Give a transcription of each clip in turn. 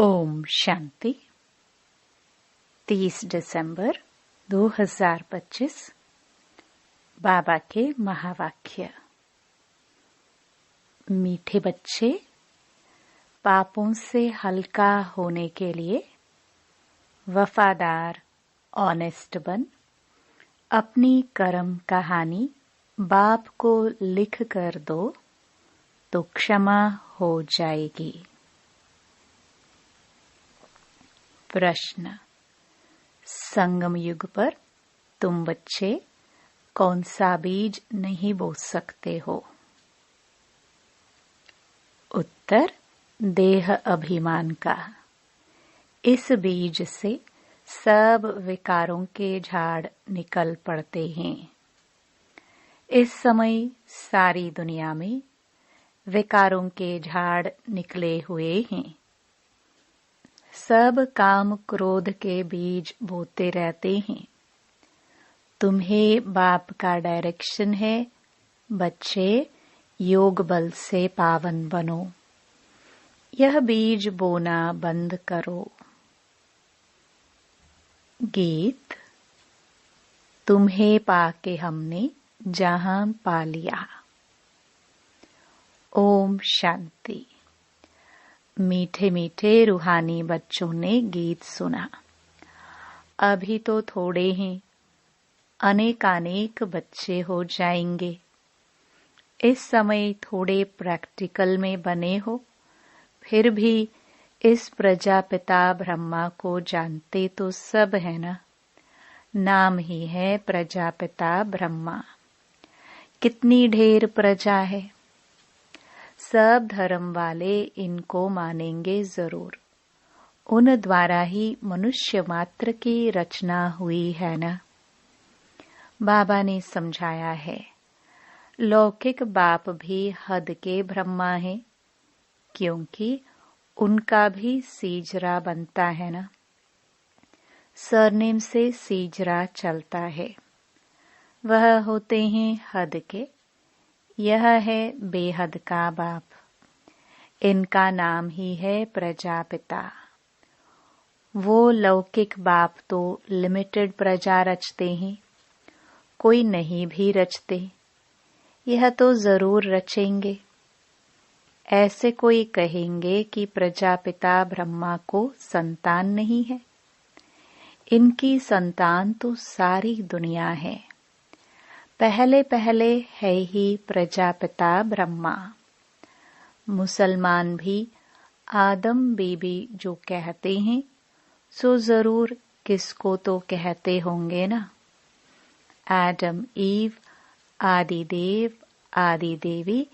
ओम शांति। 30 दिसंबर 2025 बाबा के महावाक्य। मीठे बच्चे, पापों से हल्का होने के लिए वफादार, ऑनेस्ट बन अपनी कर्म कहानी बाप को लिख कर दो तो क्षमा हो जाएगी। प्रश्न: संगम युग पर तुम बच्चे कौन सा बीज नहीं बो सकते हो? उत्तर: देह अभिमान का। इस बीज से सब विकारों के झाड़ निकल पड़ते हैं। इस समय सारी दुनिया में विकारों के झाड़ निकले हुए हैं। सब काम क्रोध के बीज बोते रहते हैं। तुम्हें बाप का डायरेक्शन है, बच्चे योग बल से पावन बनो। यह बीज बोना बंद करो। गीत। तुम्हें पाके हमने जहां पा लिया। ओम शांति। मीठे मीठे रूहानी बच्चों ने गीत सुना। अभी तो थोड़े हैं, अनेकानेक बच्चे हो जाएंगे। इस समय थोड़े प्रैक्टिकल में बने हो, फिर भी इस प्रजापिता ब्रह्मा को जानते तो सब है ना। नाम ही है प्रजापिता ब्रह्मा। कितनी ढेर प्रजा है। सब धर्म वाले इनको मानेंगे जरूर। उन द्वारा ही मनुष्य मात्र की रचना हुई है ना। बाबा ने समझाया है, लौकिक बाप भी हद के ब्रह्मा है, क्योंकि उनका भी सीजरा बनता है ना। सरनेम से सीजरा चलता है। वह होते हैं हद के। यह है बेहद का बाप। इनका नाम ही है प्रजापिता। वो लौकिक बाप तो लिमिटेड प्रजा रचते हैं, कोई नहीं भी रचते। यह तो जरूर रचेंगे। ऐसे कोई कहेंगे कि प्रजापिता ब्रह्मा को संतान नहीं है। इनकी संतान तो सारी दुनिया है। पहले पहले है ही प्रजापिता ब्रह्मा। मुसलमान भी आदम बीबी जो कहते हैं, सो जरूर किसको तो कहते होंगे ना। एडम ईव, आदि देव, आदि देवी,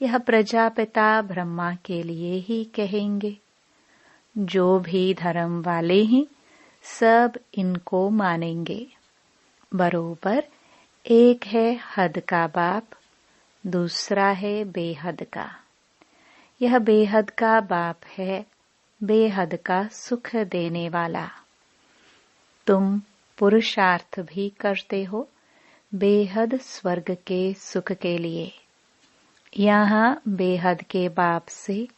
यह प्रजापिता ब्रह्मा के लिए ही कहेंगे। जो भी धर्म वाले हैं, सब इनको मानेंगे। बरोबर एक है हद का बाप, दूसरा है बेहद का। यह बेहद का बाप है, बेहद का सुख देने वाला। तुम पुरुषार्थ भी करते हो बेहद स्वर्ग के सुख के लिए। यहाँ बेहद के बाप से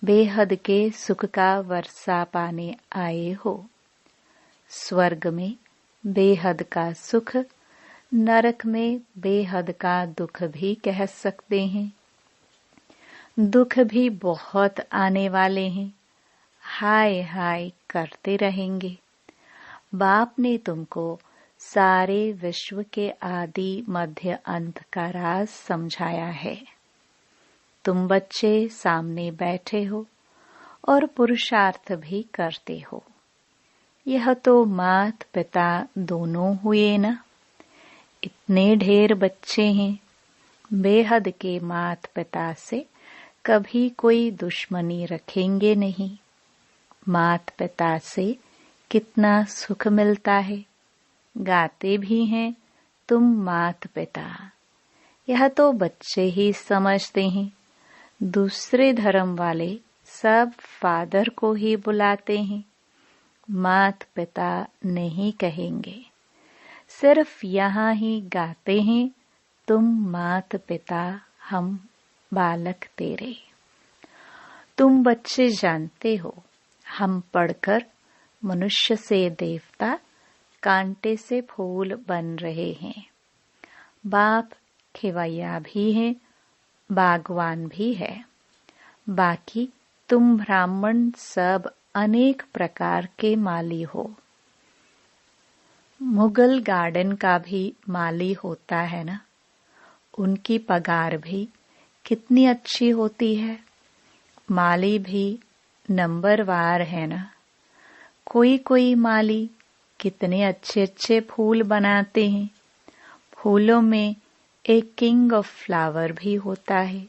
बेहद के सुख का वर्षा पाने आए हो। स्वर्ग में बेहद का सुख, नरक में बेहद का दुख भी कह सकते हैं। दुख भी बहुत आने वाले हैं। हाय हाय करते रहेंगे। बाप ने तुमको सारे विश्व के आदि मध्य अंत का राज समझाया है। तुम बच्चे सामने बैठे हो और पुरुषार्थ भी करते हो। यह तो मात पिता दोनों हुए ना। इतने ढेर बच्चे हैं। बेहद के मात पिता से कभी कोई दुश्मनी रखेंगे नहीं। मात पिता से कितना सुख मिलता है। गाते भी हैं तुम मात पिता। यह तो बच्चे ही समझते हैं। दूसरे धर्म वाले सब फादर को ही बुलाते हैं, मात पिता नहीं कहेंगे। सिर्फ यहाँ ही गाते हैं, तुम मात पिता, हम बालक तेरे। तुम बच्चे जानते हो, हम पढ़कर मनुष्य से देवता, कांटे से फूल बन रहे हैं। बाप खिवैया भी है, बागवान भी है। बाकी तुम ब्राह्मण सब अनेक प्रकार के माली हो। मुगल गार्डन का भी माली होता है ना, उनकी पगार भी कितनी अच्छी होती है। माली भी नंबरवार है ना। कोई कोई माली कितने अच्छे अच्छे फूल बनाते हैं। फूलों में एक किंग ऑफ फ्लावर भी होता है।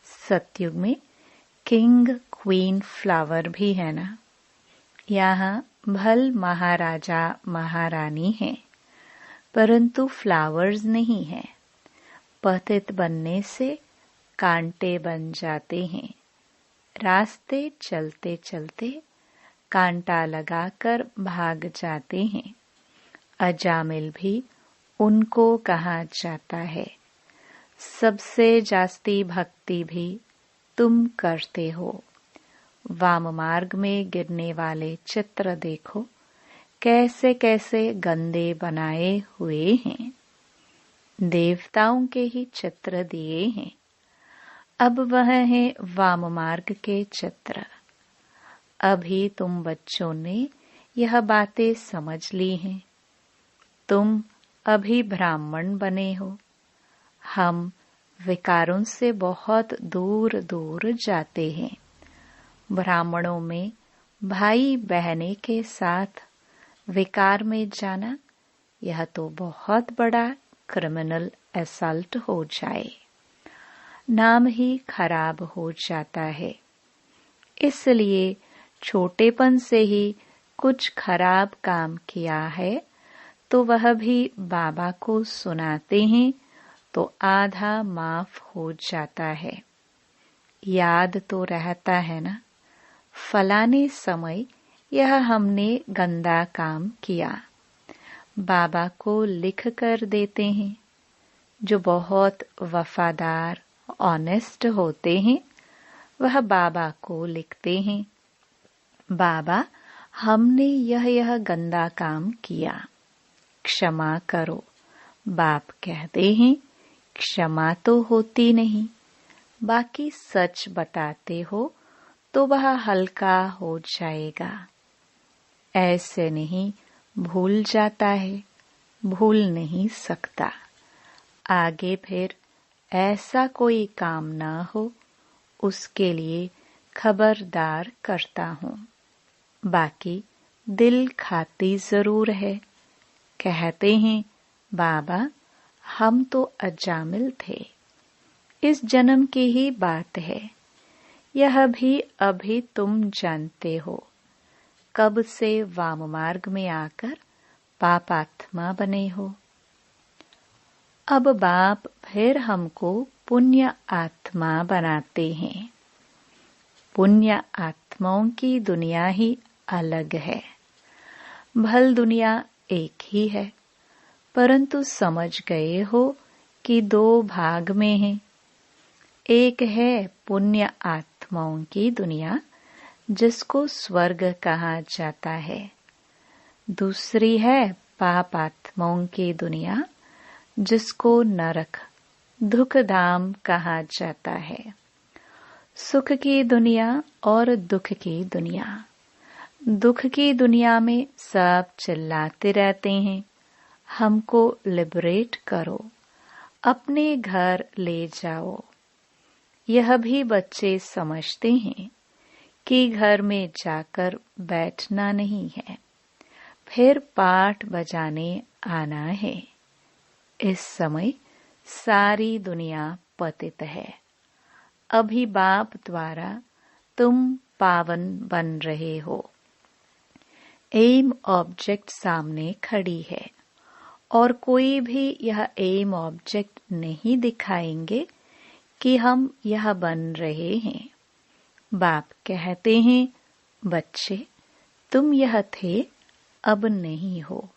सतयुग में किंग क्वीन फ्लावर भी है ना। यहाँ भल महाराजा महारानी है, परंतु फ्लावर्स नहीं है। पतित बनने से कांटे बन जाते हैं। रास्ते चलते चलते कांटा लगाकर भाग जाते हैं। अजामिल भी उनको कहा जाता है। सबसे जास्ती भक्ति भी तुम करते हो। वाम मार्ग में गिरने वाले चित्र देखो, कैसे कैसे गंदे बनाए हुए हैं। देवताओं के ही चित्र दिए हैं। अब वह है वाम मार्ग के चित्र। अभी तुम बच्चों ने यह बातें समझ ली हैं। तुम अभी ब्राह्मण बने हो। हम विकारों से बहुत दूर दूर जाते हैं। ब्राह्मणों में भाई बहने के साथ विकार में जाना, यह तो बहुत बड़ा क्रिमिनल असल्ट हो जाए। नाम ही खराब हो जाता है। इसलिए छोटेपन से ही कुछ खराब काम किया है तो वह भी बाबा को सुनाते हैं तो आधा माफ हो जाता है। याद तो रहता है ना, फलाने समय यह हमने गंदा काम किया। बाबा को लिख कर देते हैं। जो बहुत वफादार ऑनेस्ट होते हैं वह बाबा को लिखते हैं, बाबा हमने यह गंदा काम किया, क्षमा करो। बाप कहते हैं क्षमा तो होती नहीं, बाकी सच बताते हो तो वह हल्का हो जाएगा। ऐसे नहीं भूल जाता है, भूल नहीं सकता। आगे फिर ऐसा कोई काम ना हो उसके लिए खबरदार करता हूँ। बाकी दिल खाती जरूर है। कहते हैं बाबा हम तो अजामिल थे, इस जन्म की ही बात है। यह भी अभी तुम जानते हो। कब से वाम मार्ग में आकर पापात्मा बने हो। अब बाप फिर हमको पुण्य आत्मा बनाते हैं। पुण्य आत्माओं की दुनिया ही अलग है। भल दुनिया एक ही है, परंतु समझ गए हो कि दो भाग में है। एक है पुण्य आत्माओं की दुनिया जिसको स्वर्ग कहा जाता है। दूसरी है पाप आत्माओं की दुनिया जिसको नरक दुख धाम कहा जाता है। सुख की दुनिया और दुख की दुनिया। दुख की दुनिया में सब चिल्लाते रहते हैं हमको लिबरेट करो, अपने घर ले जाओ। यह भी बच्चे समझते हैं कि घर में जाकर बैठना नहीं है, फिर पाठ बजाने आना है। इस समय सारी दुनिया पतित है। अभी बाप द्वारा तुम पावन बन रहे हो। एम ऑब्जेक्ट सामने खड़ी है और कोई भी यह एम ऑब्जेक्ट नहीं दिखाएंगे कि हम यह बन रहे हैं। बाप कहते हैं बच्चे तुम यह थे अब नहीं हो।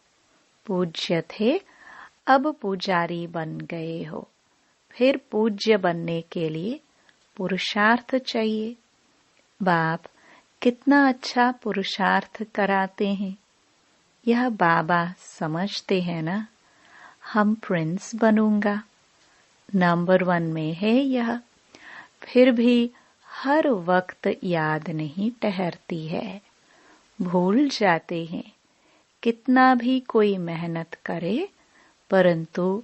पूज्य थे अब पुजारी बन गए हो। फिर पूज्य बनने के लिए पुरुषार्थ चाहिए। बाप कितना अच्छा पुरुषार्थ कराते हैं। यह बाबा समझते हैं ना, हम प्रिंस बनूंगा, नंबर 1 में है यह। फिर भी हर वक्त याद नहीं ठहरती है, भूल जाते हैं। कितना भी कोई मेहनत करे, परंतु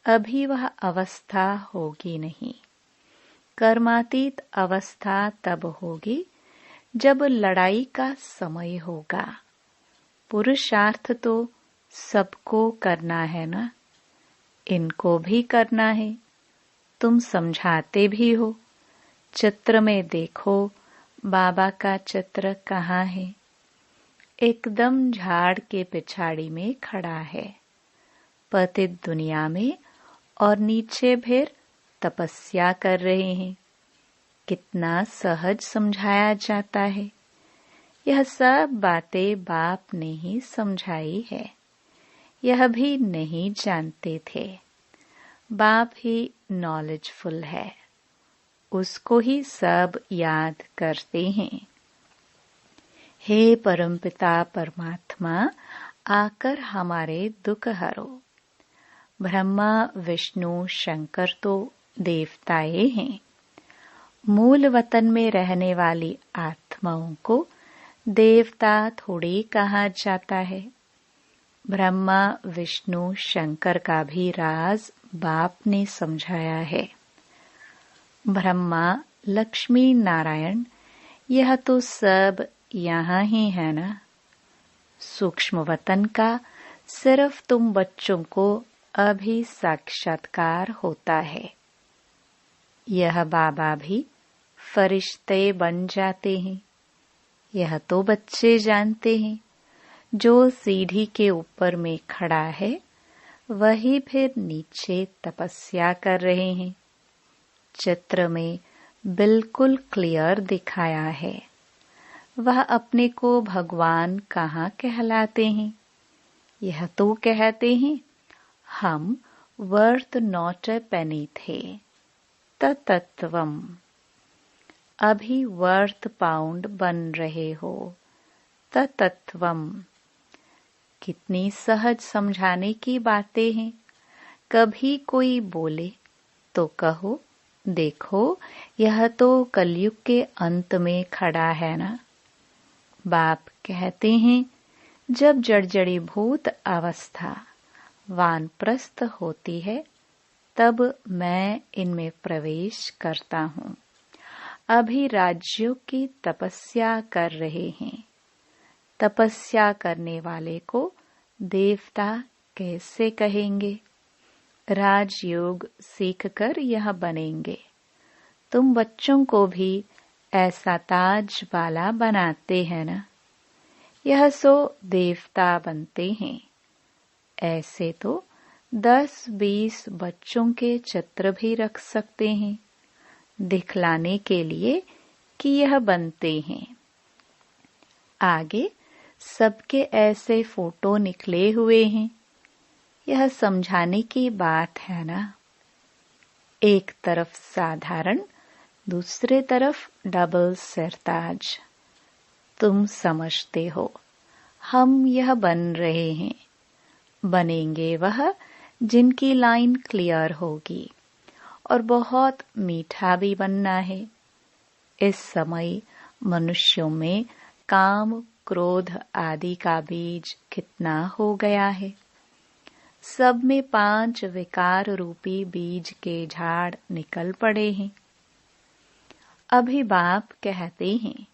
अभी वह अवस्था होगी नहीं। कर्मातीत अवस्था तब होगी जब लड़ाई का समय होगा। पुरुषार्थ तो सबको करना है ना, इनको भी करना है। तुम समझाते भी हो। चित्र में देखो, बाबा का चित्र कहाँ है? एकदम झाड़ के पिछाड़ी में खड़ा है, पतित दुनिया में, और नीचे फिर तपस्या कर रहे हैं। कितना सहज समझाया जाता है। यह सब बातें बाप ने ही समझाई है, यह भी नहीं जानते थे। बाप ही नॉलेजफुल है, उसको ही सब याद करते हैं। हे परमपिता परमात्मा, आकर हमारे दुख हरो। ब्रह्मा विष्णु शंकर तो देवताएं हैं। मूल वतन में रहने वाली आत्माओं को देवता थोड़ी कहा जाता है। ब्रह्मा विष्णु शंकर का भी राज बाप ने समझाया है। ब्रह्मा लक्ष्मी नारायण, यह तो सब यहाँ ही है ना। सूक्ष्म वतन का सिर्फ तुम बच्चों को अभी साक्षात्कार होता है। यह बाबा भी फरिश्ते बन जाते हैं, यह तो बच्चे जानते हैं। जो सीढ़ी के ऊपर में खड़ा है, वही फिर नीचे तपस्या कर रहे हैं। चित्र में बिल्कुल क्लियर दिखाया है। वह अपने को भगवान कहाँ कहलाते हैं? यह तो कहते हैं हम वर्थ नॉट ए पेनी थे, तत्वम। अभी वर्थ पाउंड बन रहे हो, तत्वम। कितनी सहज समझाने की बातें हैं। कभी कोई बोले तो कहो, देखो यह तो कलयुग के अंत में खड़ा है ना। बाप कहते हैं जब जड़जड़ीभूत अवस्था वानप्रस्थ होती है, तब मैं इनमें प्रवेश करता हूँ। अभी राज्यों की तपस्या कर रहे हैं। तपस्या करने वाले को देवता कैसे कहेंगे? राजयोग सीखकर यह बनेंगे। तुम बच्चों को भी ऐसा ताज वाला बनाते हैं ना। यह सो देवता बनते हैं। ऐसे तो 10-20 बच्चों के चित्र भी रख सकते हैं, दिखलाने के लिए कि यह बनते हैं। आगे सबके ऐसे फोटो निकले हुए हैं। यह समझाने की बात है ना। एक तरफ साधारण, दूसरे तरफ डबल सिरताज। तुम समझते हो, हम यह बन रहे हैं। बनेंगे वह जिनकी लाइन क्लियर होगी, और बहुत मीठा भी बनना है। इस समय मनुष्यों में काम क्रोध आदि का बीज कितना हो गया है। सब में 5 विकार रूपी बीज के झाड़ निकल पड़े हैं। अभी बाप कहते हैं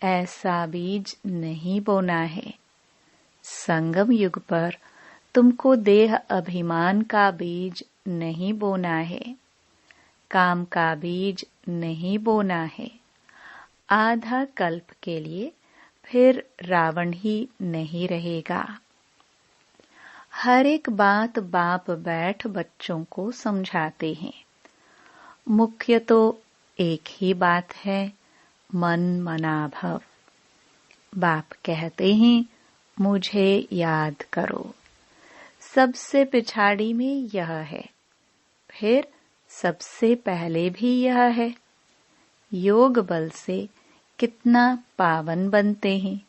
ऐसा बीज नहीं बोना है। संगम युग पर तुमको देह अभिमान का बीज नहीं बोना है, काम का बीज नहीं बोना है। आधा कल्प के लिए फिर रावण ही नहीं रहेगा। हर एक बात बाप बैठ बच्चों को समझाते हैं। मुख्य तो एक ही बात है, मन मना भव। बाप कहते हैं मुझे याद करो। सबसे पिछाड़ी में यह है, फिर सबसे पहले भी यह है। योग बल से कितना पावन बनते हैं।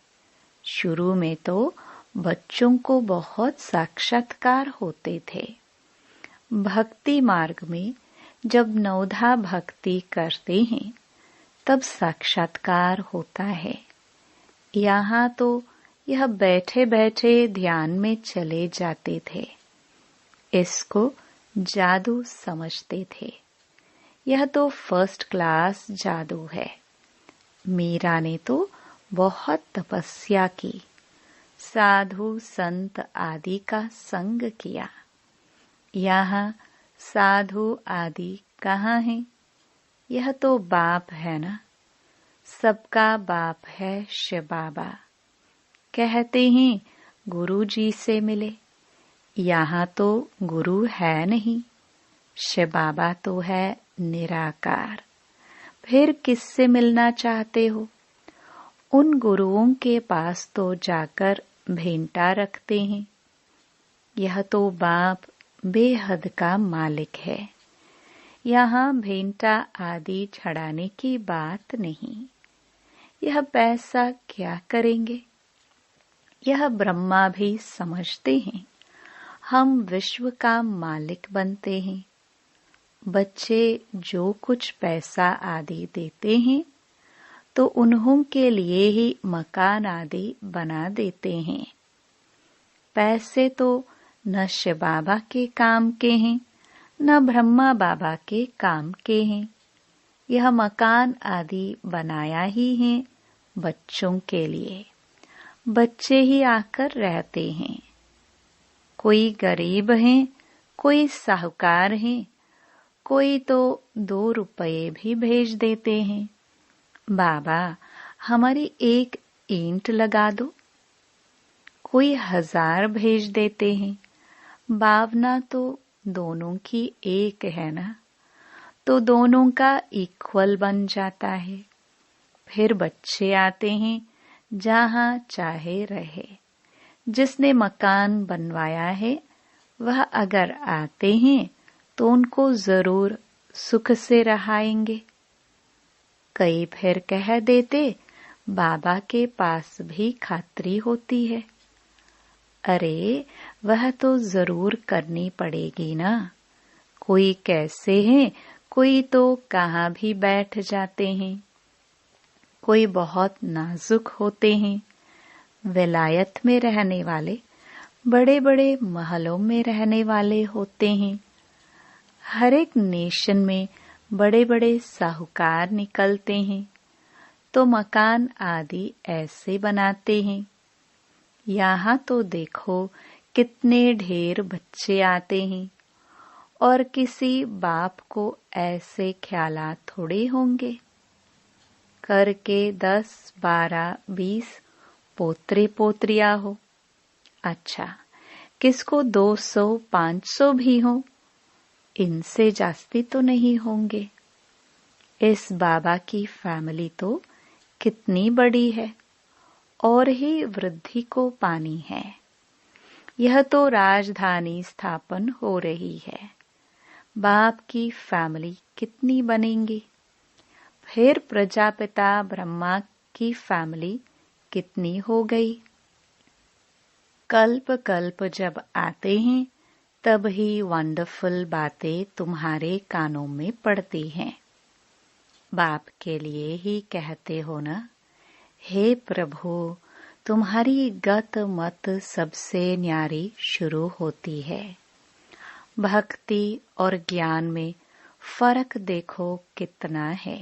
शुरू में तो बच्चों को बहुत साक्षात्कार होते थे। भक्ति मार्ग में जब नवधा भक्ति करते हैं तब साक्षात्कार होता है। यहाँ तो यह बैठे बैठे ध्यान में चले जाते थे। इसको जादू समझते थे। यह तो फर्स्ट क्लास जादू है। मीरा ने तो बहुत तपस्या की, साधु संत आदि का संग किया। यहाँ साधु आदि कहाँ हैं? यह तो बाप है ना, सबका बाप है शिव बाबा। कहते हैं गुरु जी से मिले। यहाँ तो गुरु है नहीं, शिव बाबा तो है निराकार। फिर किससे मिलना चाहते हो? उन गुरुओं के पास तो जाकर भेंटा रखते हैं। यह तो बाप बेहद का मालिक है। यहाँ भेंटा आदि चढ़ाने की बात नहीं। यह पैसा क्या करेंगे? यह ब्रह्मा भी समझते हैं हम विश्व का मालिक बनते हैं। बच्चे जो कुछ पैसा आदि देते हैं तो उन्हों के लिए ही मकान आदि बना देते हैं। पैसे तो न शिव बाबा के काम के हैं न ब्रह्मा बाबा के काम के हैं। यह मकान आदि बनाया ही है बच्चों के लिए। बच्चे ही आकर रहते हैं। कोई गरीब हैं, कोई साहूकार हैं, कोई तो 2 रुपये भी भेज देते हैं। बाबा हमारी एक ईंट लगा दो। कोई 1000 भेज देते हैं। भावना तो दोनों की एक है ना, तो दोनों का इक्वल बन जाता है। फिर बच्चे आते हैं, जहाँ चाहे रहे। जिसने मकान बनवाया है वह अगर आते हैं तो उनको जरूर सुख से रहाएंगे। कई फिर कह देते बाबा के पास भी खात्री होती है। अरे वह तो जरूर करनी पड़ेगी ना। कोई कैसे हैं, कोई तो कहाँ भी बैठ जाते हैं। कोई बहुत नाजुक होते हैं। विलायत में रहने वाले बड़े बड़े महलों में रहने वाले होते हैं। हर एक नेशन में बड़े बड़े साहूकार निकलते हैं तो मकान आदि ऐसे बनाते हैं। यहाँ तो देखो कितने ढेर बच्चे आते हैं और किसी बाप को ऐसे ख्यालात थोड़े होंगे। करके 10, 12, 20 पोत्रे पोत्रियां हो। अच्छा, किसको 200, 500 भी हो, इनसे जास्ती तो नहीं होंगे। इस बाबा की फैमिली तो कितनी बड़ी है और ही वृद्धि को पानी है। यह तो राजधानी स्थापन हो रही है। बाप की फैमिली कितनी बनेंगी? फिर प्रजापिता ब्रह्मा की फैमिली कितनी हो गई? कल्प कल्प जब आते हैं तब ही वंडरफुल बातें तुम्हारे कानों में पड़ती हैं। बाप के लिए ही कहते हो ना, हे प्रभु तुम्हारी गत मत सबसे न्यारी शुरू होती है। भक्ति और ज्ञान में फर्क देखो कितना है।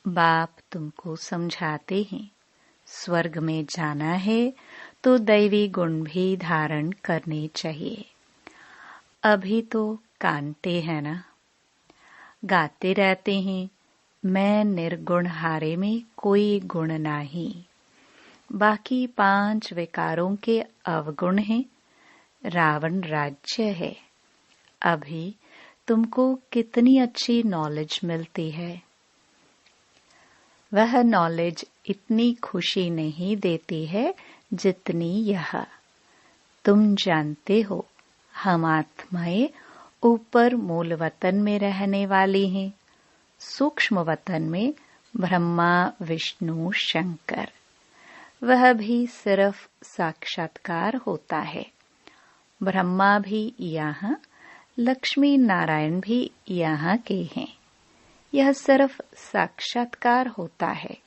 बाप तुमको समझाते हैं स्वर्ग में जाना है तो दैवी गुण भी धारण करने चाहिए। अभी तो कानते हैं ना, गाते रहते हैं मैं निर्गुण हारे में कोई गुण नहीं। बाकी 5 विकारों के अवगुण हैं। रावण राज्य है। अभी तुमको कितनी अच्छी नॉलेज मिलती है। वह नॉलेज इतनी खुशी नहीं देती है जितनी यह। तुम जानते हो हम आत्माएं ऊपर मूल वतन में रहने वाली हैं। सूक्ष्म वतन में ब्रह्मा विष्णु शंकर, वह भी सिर्फ साक्षात्कार होता है। ब्रह्मा भी यहाँ, लक्ष्मी नारायण भी यहाँ के हैं। यह सिर्फ साक्षात्कार होता है।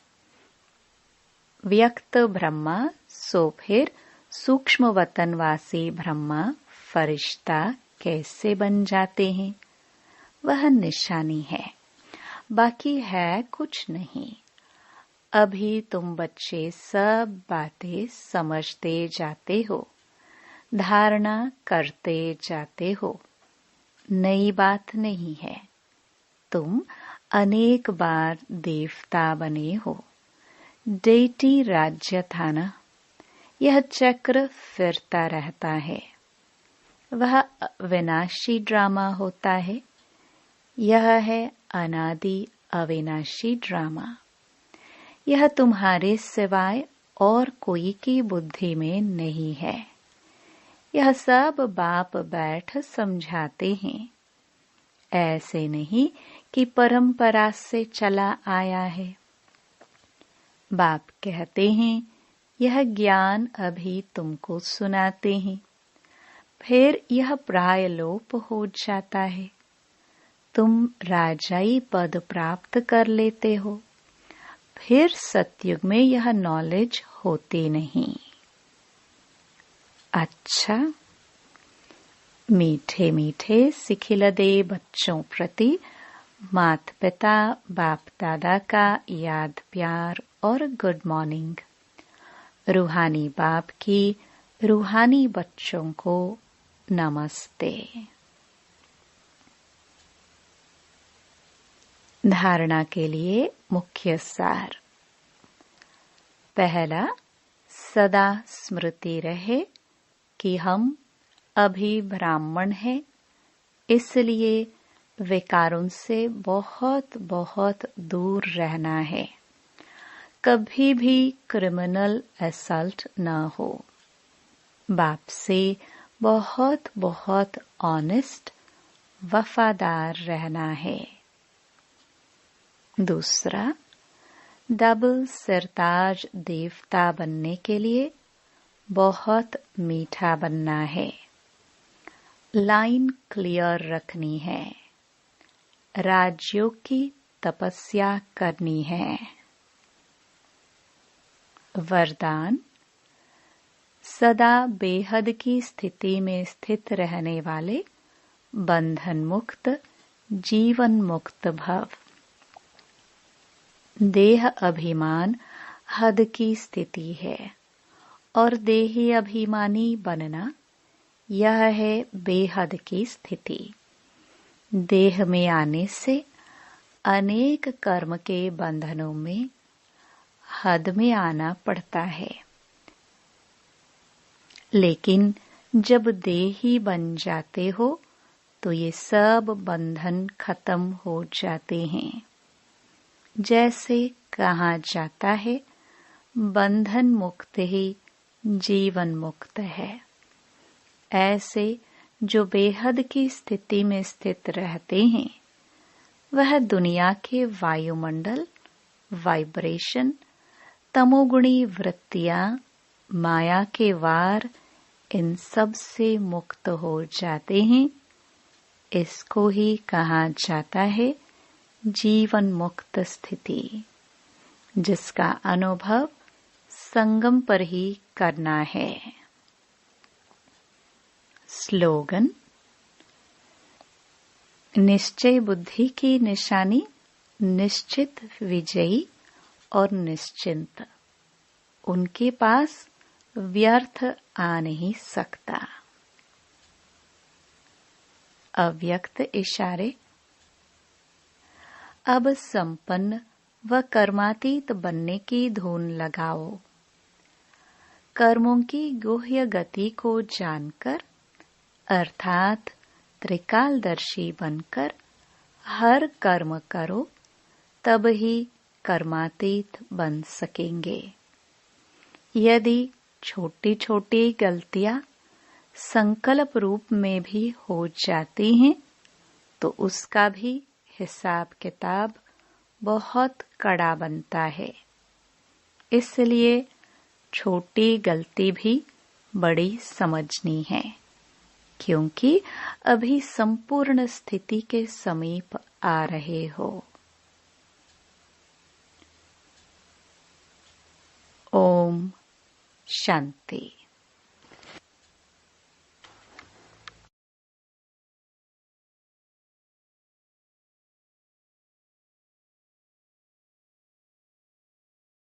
व्यक्त ब्रह्मा सो फिर सूक्ष्म वतनवासी ब्रह्मा फरिश्ता कैसे बन जाते हैं? वह निशानी है, बाकी है कुछ नहीं। अभी तुम बच्चे सब बातें समझते जाते हो, धारणा करते जाते हो। नई बात नहीं है। तुम अनेक बार देवता बने हो। डेटी राज्य था ना। यह चक्र फिरता रहता है। वह विनाशी ड्रामा होता है। यह है अनादि अविनाशी ड्रामा। यह तुम्हारे सिवाय और कोई की बुद्धि में नहीं है। यह सब बाप बैठ समझाते हैं। ऐसे नहीं कि परंपरा से चला आया है। बाप कहते हैं, यह ज्ञान अभी तुमको सुनाते हैं, फिर यह प्रायलोप हो जाता है। तुम राजाई पद प्राप्त कर लेते हो, फिर सतयुग में यह नॉलेज होती नहीं। अच्छा, मीठे मीठे सिखिलदे बच्चों प्रति माता पिता बाप दादा का याद प्यार और गुड मॉर्निंग। रूहानी बाप की रूहानी बच्चों को नमस्ते। धारणा के लिए मुख्य सार। पहला, सदा स्मृति रहे कि हम अभी ब्राह्मण हैं, इसलिए विकारों से बहुत बहुत दूर रहना है। कभी भी क्रिमिनल असल्ट न हो। बाप से बहुत बहुत ऑनेस्ट वफादार रहना है। दूसरा, डबल सिरताज देवता बनने के लिए बहुत मीठा बनना है। लाइन क्लियर रखनी है। राजयोग की तपस्या करनी है। वरदान, सदा बेहद की स्थिति में स्थित रहने वाले बंधन मुक्त जीवन मुक्त भव। देह अभिमान हद की स्थिति है और देही अभिमानी बनना यह है बेहद की स्थिति। देह में आने से अनेक कर्म के बंधनों में हद में आना पड़ता है, लेकिन जब देही बन जाते हो तो ये सब बंधन खत्म हो जाते हैं। जैसे कहा जाता है, बंधन मुक्त ही जीवन मुक्त है। ऐसे जो बेहद की स्थिति में स्थित रहते हैं, वह दुनिया के वायुमंडल, वाइब्रेशन, तमोगुणी वृत्तियां, माया के वार, इन सब से मुक्त हो जाते हैं। इसको ही कहा जाता है जीवन मुक्त स्थिति, जिसका अनुभव संगम पर ही करना है। स्लोगन, निश्चय बुद्धि की निशानी निश्चित विजयी और निश्चिंत। उनके पास व्यर्थ आ नहीं सकता। अव्यक्त इशारे। अब संपन्न व कर्मातीत बनने की धुन लगाओ। कर्मों की गुह्य गति को जानकर, अर्थात त्रिकालदर्शी बनकर हर कर्म करो, तब ही कर्मातीत बन सकेंगे। यदि छोटी छोटी गलतियां संकल्प रूप में भी हो जाती हैं, तो उसका भी हिसाब किताब बहुत कड़ा बनता है। इसलिए छोटी गलती भी बड़ी समझनी है, क्योंकि अभी संपूर्ण स्थिति के समीप आ रहे हो। ओम शांति।